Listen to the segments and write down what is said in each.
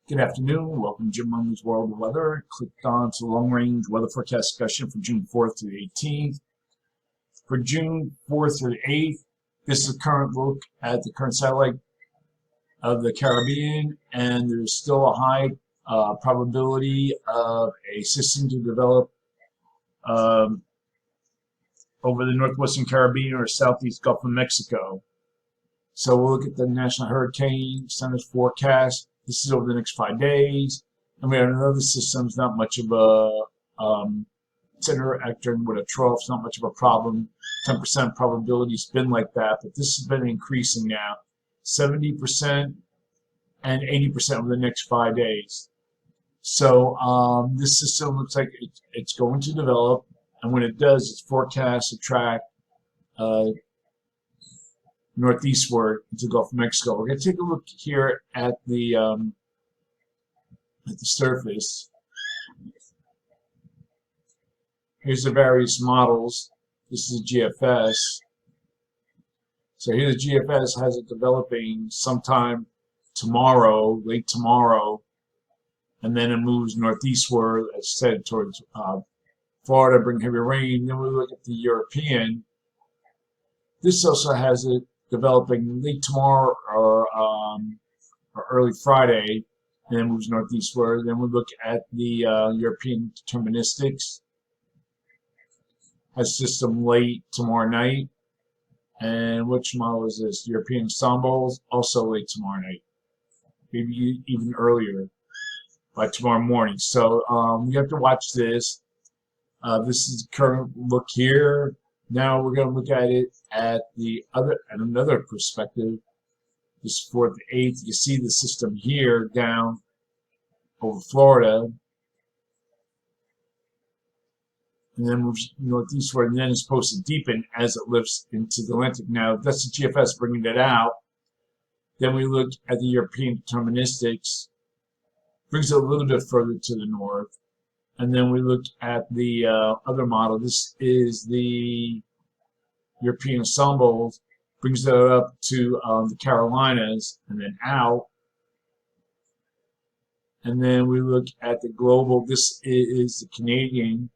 Good afternoon. Welcome to Jim Munley's World of Weather. Clicked on to the long-range weather forecast discussion for June 4th to the 18th. For June 4th to the 8th, this is a current look at the current satellite of the Caribbean, and there's still a high probability of a system to develop over the northwestern Caribbean or southeast Gulf of Mexico. So we'll look at the National Hurricane Center's forecast. This is over the next 5 days. And we have another system. It's not much of a center acting with a trough. It's not much of a problem. 10% probability spin like that. But this has been increasing now. 70% and 80% over the next 5 days. So this system looks like it's going to develop. And when it does, it's forecast to track northeastward into the Gulf of Mexico. We're going to take a look here at the surface. Here's the various models. This is GFS. So here the GFS has it developing sometime tomorrow, late tomorrow, and then it moves northeastward, as said, towards Florida, bring heavy rain. Then we look at the European. This also has it developing late tomorrow or early Friday, and then moves northeastward. Then we look at the European deterministics. Has system late tomorrow night. And which model is this? European ensembles, also late tomorrow night. Maybe even earlier, by tomorrow morning. So we have to watch this. This is the current look here. Now we're going to look at it at another perspective. This 4th, 8th, you see the system here down over Florida, and then moves northeastward, and then it's supposed to deepen as it lifts into the Atlantic. Now that's the GFS bringing it out. Then we look at the European deterministics, brings it a little bit further to the north. And then we look at the other model. This is the European ensembles, brings it up to the Carolinas and then out. And then we look at the global. This is the Canadian,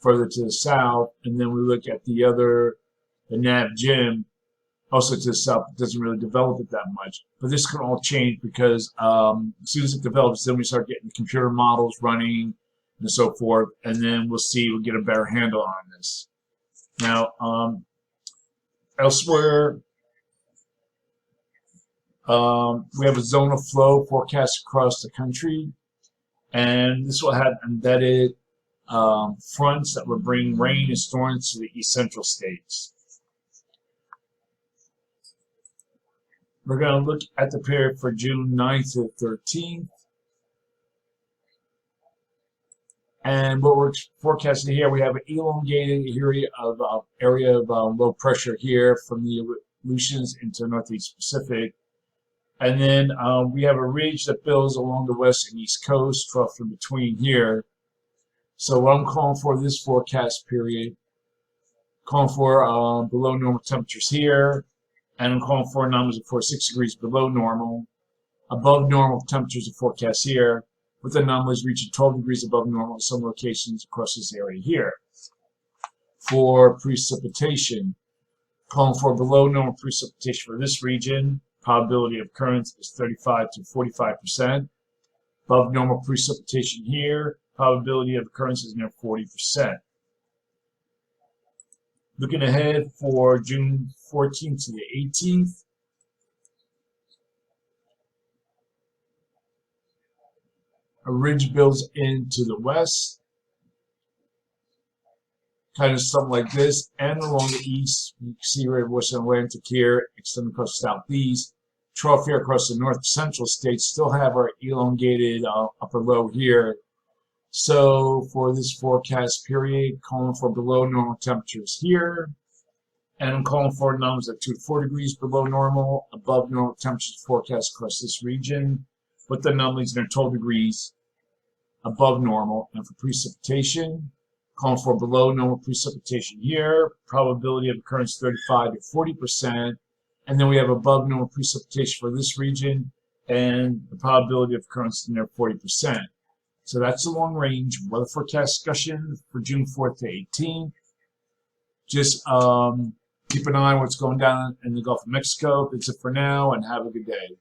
further to the south. And then we look at the NAV-GIM, also to the south. It doesn't really develop it that much. But this can all change because as soon as it develops, then we start getting the computer models running and so forth. And then we'll get a better handle on this. Now, elsewhere, we have a zone of flow forecast across the country. And this will have embedded fronts that will bring rain and storms to the east central states. We're going to look at the period for June 9th to 13th. And what we're forecasting here, we have an elongated area of low pressure here from the Aleutians into Northeast Pacific. And then we have a ridge that builds along the west and east coast, trough in between here. So what I'm calling for this forecast period, calling for below normal temperatures here. And I'm calling for numbers of 46 degrees below normal. Above normal temperatures are forecast here, with anomalies reaching 12 degrees above normal in some locations across this area here. For precipitation, calling for below normal precipitation for this region. Probability of occurrence is 35 to 45%. Above normal precipitation here, probability of occurrence is near 40%. Looking ahead for June 14th to the 18th. A ridge builds into the west, kind of something like this, and along the east, you can see right Western Atlantic here, extending across the southeast. Trough here across the north central states, still have our elongated upper low here. So for this forecast period, calling for below normal temperatures here, and I'm calling for numbers at 2 to 4 degrees below normal. Above normal temperatures forecast across this region, with the anomalies near 12 degrees above normal. And for precipitation, calling for below normal precipitation here, probability of occurrence 35 to 40%, and then we have above normal precipitation for this region, and the probability of occurrence in there 40%. So that's the long range weather forecast discussion for June 4th to 18th. Just keep an eye on what's going down in the Gulf of Mexico. That's it for now, and have a good day.